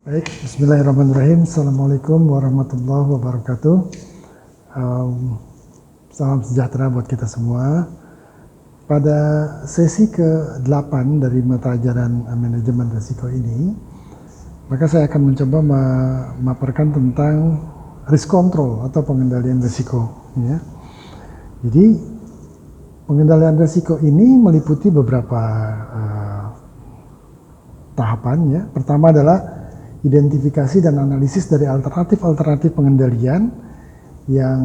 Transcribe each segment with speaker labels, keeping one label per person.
Speaker 1: Baik, bismillahirrahmanirrahim. Assalamualaikum warahmatullahi wabarakatuh. Salam sejahtera buat kita semua. Pada sesi ke-8 dari mata ajaran manajemen risiko ini, maka saya akan mencoba memaparkan tentang risk control atau pengendalian risiko. Ya. Jadi, pengendalian risiko ini meliputi beberapa tahapan. Ya. Pertama adalah identifikasi dan analisis dari alternatif pengendalian yang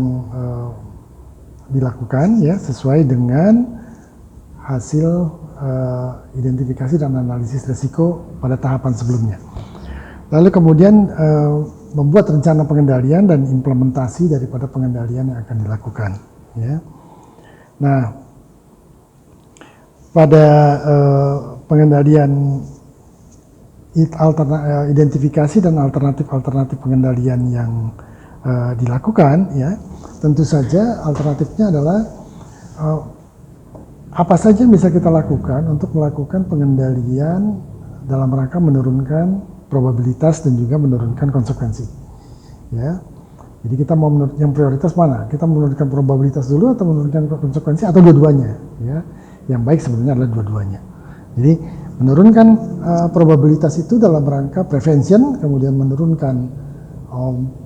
Speaker 1: dilakukan ya sesuai dengan hasil identifikasi dan analisis risiko pada tahapan sebelumnya. Lalu kemudian membuat rencana pengendalian dan implementasi daripada pengendalian yang akan dilakukan. Ya. Nah, pada pengendalian identifikasi dan alternatif pengendalian yang dilakukan, ya tentu saja alternatifnya adalah apa saja yang bisa kita lakukan untuk melakukan pengendalian dalam rangka menurunkan probabilitas dan juga menurunkan konsekuensi. Ya, jadi kita mau yang prioritas mana? Kita menurunkan probabilitas dulu atau menurunkan konsekuensi atau dua-duanya? Ya, yang baik sebenarnya adalah dua-duanya. Jadi menurunkan probabilitas itu dalam rangka prevention, kemudian menurunkan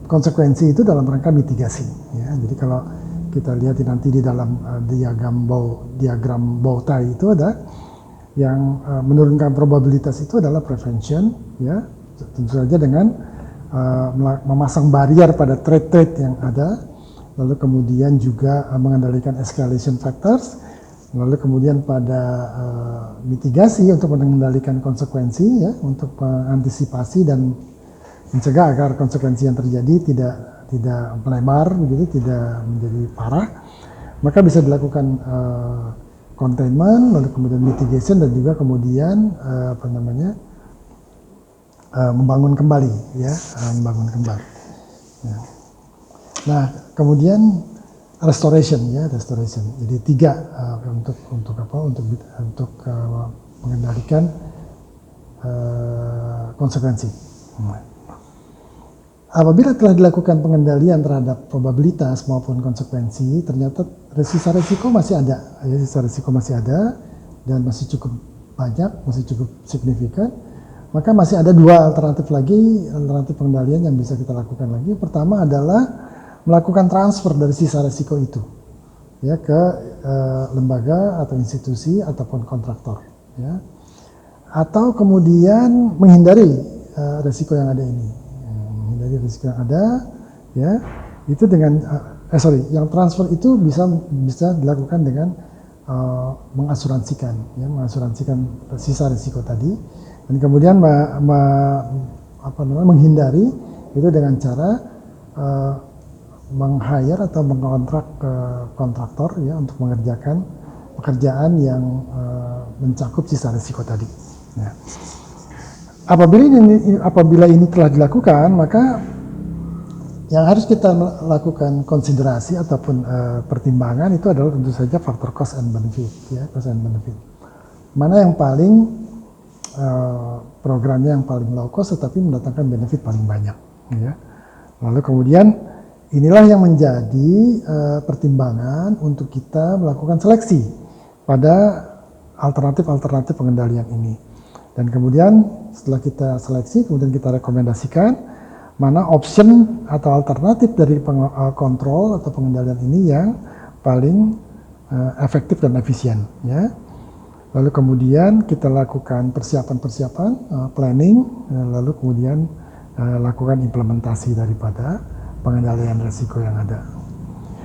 Speaker 1: konsekuensi itu dalam rangka mitigasi. Ya. Jadi kalau kita lihat nanti di dalam diagram Bowtie itu ada yang menurunkan probabilitas itu adalah prevention, ya tentu saja dengan memasang barrier pada trait-trait yang ada, lalu kemudian juga mengendalikan escalation factors. Lalu kemudian pada mitigasi untuk mengendalikan konsekuensi, ya, untuk mengantisipasi dan mencegah agar konsekuensi yang terjadi tidak melebar, begitu, tidak menjadi parah, maka bisa dilakukan containment, lalu kemudian mitigation dan juga kemudian membangun kembali, ya, membangun kembali. Ya. Nah, kemudian restoration. Jadi 3 untuk mengendalikan konsekuensi. Apabila telah dilakukan pengendalian terhadap probabilitas maupun konsekuensi, ternyata sisa risiko masih ada. Ya, sisa risiko masih ada dan masih cukup banyak, masih cukup signifikan. Maka masih ada 2 alternatif pengendalian yang bisa kita lakukan lagi. Pertama adalah melakukan transfer dari sisa risiko itu, ya, ke lembaga atau institusi ataupun kontraktor, ya, atau kemudian menghindari risiko yang ada ini, menghindari risiko yang ada, ya, itu dengan yang transfer itu bisa dilakukan dengan mengasuransikan sisa risiko tadi, dan kemudian menghindari itu dengan cara meng-hire atau mengontrak ke kontraktor, ya, untuk mengerjakan pekerjaan yang mencakup sisa risiko tadi. Ya. Apabila ini telah dilakukan, maka yang harus kita lakukan konsiderasi ataupun pertimbangan itu adalah tentu saja faktor cost and benefit, ya, cost and benefit. Mana yang paling programnya yang paling low cost tetapi mendatangkan benefit paling banyak, ya. Lalu kemudian inilah yang menjadi pertimbangan untuk kita melakukan seleksi pada alternatif pengendalian ini. Dan kemudian setelah kita seleksi, kemudian kita rekomendasikan mana option atau alternatif dari kontrol atau pengendalian ini yang paling efektif dan efisien. Ya. Lalu kemudian kita lakukan persiapan, planning, lalu kemudian lakukan implementasi daripada pengendalian risiko yang ada.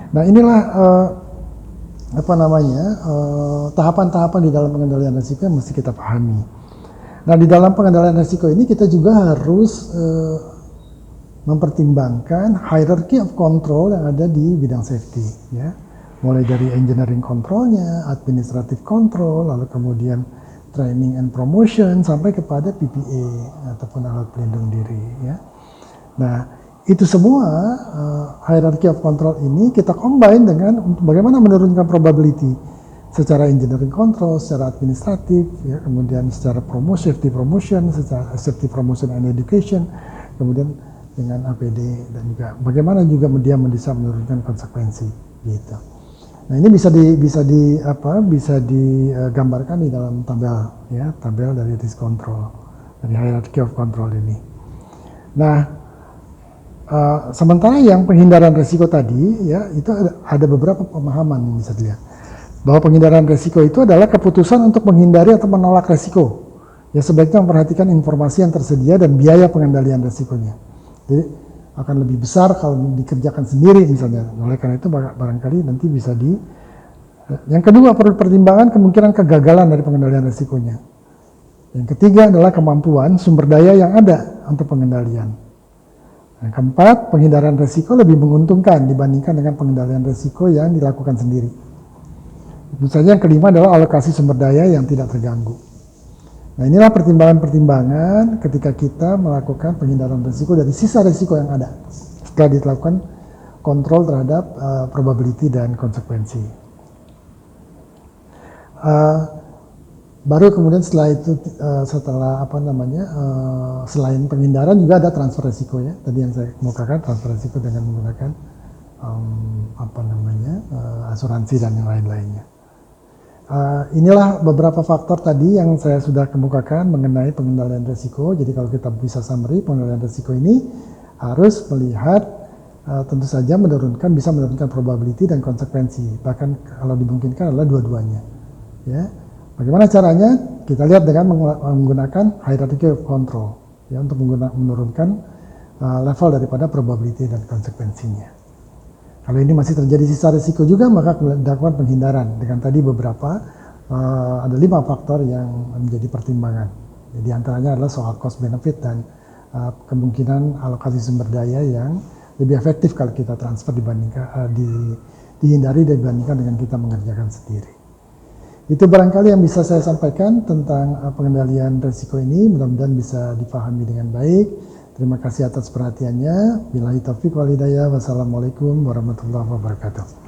Speaker 1: Nah, inilah tahapan-tahapan di dalam pengendalian risiko yang mesti kita pahami. Nah, di dalam pengendalian risiko ini kita juga harus mempertimbangkan hierarchy of control yang ada di bidang safety, ya. Mulai dari engineering controlnya, administrative control, lalu kemudian training and promotion sampai kepada PPA ataupun alat pelindung diri, ya. Nah, itu semua hierarchy of control ini kita combine dengan bagaimana menurunkan probability secara engineering control, secara administratif, ya, kemudian secara safety promotion, secara safety promotion and education, kemudian dengan APD dan juga bagaimana juga dia bisa menurunkan konsekuensi gitu. Nah ini bisa digambarkan di dalam tabel ya, tabel dari risk control, dari hierarchy of control ini. Nah sementara yang penghindaran risiko tadi ya itu ada beberapa pemahaman yang bisa dilihat bahwa penghindaran risiko itu adalah keputusan untuk menghindari atau menolak risiko. Ya sebaiknya memperhatikan informasi yang tersedia dan biaya pengendalian risikonya. Jadi akan lebih besar kalau dikerjakan sendiri misalnya. Oleh karena itu barangkali nanti bisa yang kedua perlu pertimbangan kemungkinan kegagalan dari pengendalian risikonya. Yang ketiga adalah kemampuan sumber daya yang ada untuk pengendalian. Yang keempat, penghindaran risiko lebih menguntungkan dibandingkan dengan pengendalian risiko yang dilakukan sendiri. Tentu saja yang kelima adalah alokasi sumber daya yang tidak terganggu. Nah inilah pertimbangan-pertimbangan ketika kita melakukan penghindaran risiko dari sisa risiko yang ada setelah dilakukan kontrol terhadap probability dan konsekuensi. Baru kemudian setelah itu selain penghindaran juga ada transfer risiko ya. Tadi yang saya kemukakan transfer risiko dengan menggunakan asuransi dan yang lain-lainnya. Inilah beberapa faktor tadi yang saya sudah kemukakan mengenai pengendalian risiko. Jadi kalau kita bisa summary, pengendalian risiko ini harus melihat tentu saja bisa menurunkan probability dan konsekuensi. Bahkan kalau dimungkinkan adalah dua-duanya. Ya. Bagaimana caranya? Kita lihat dengan menggunakan hierarchy of control ya, untuk menurunkan level daripada probability dan konsekuensinya. Kalau ini masih terjadi sisa risiko juga, maka dilakukan penghindaran dengan tadi beberapa ada 5 faktor yang menjadi pertimbangan. Di antaranya adalah soal cost benefit dan kemungkinan alokasi sumber daya yang lebih efektif kalau kita transfer dihindari dibandingkan dengan kita mengerjakan sendiri. Itu barangkali yang bisa saya sampaikan tentang pengendalian risiko ini, mudah-mudahan bisa dipahami dengan baik. Terima kasih atas perhatiannya. Billahi taufiq wal hidayah. Wassalamualaikum warahmatullahi wabarakatuh.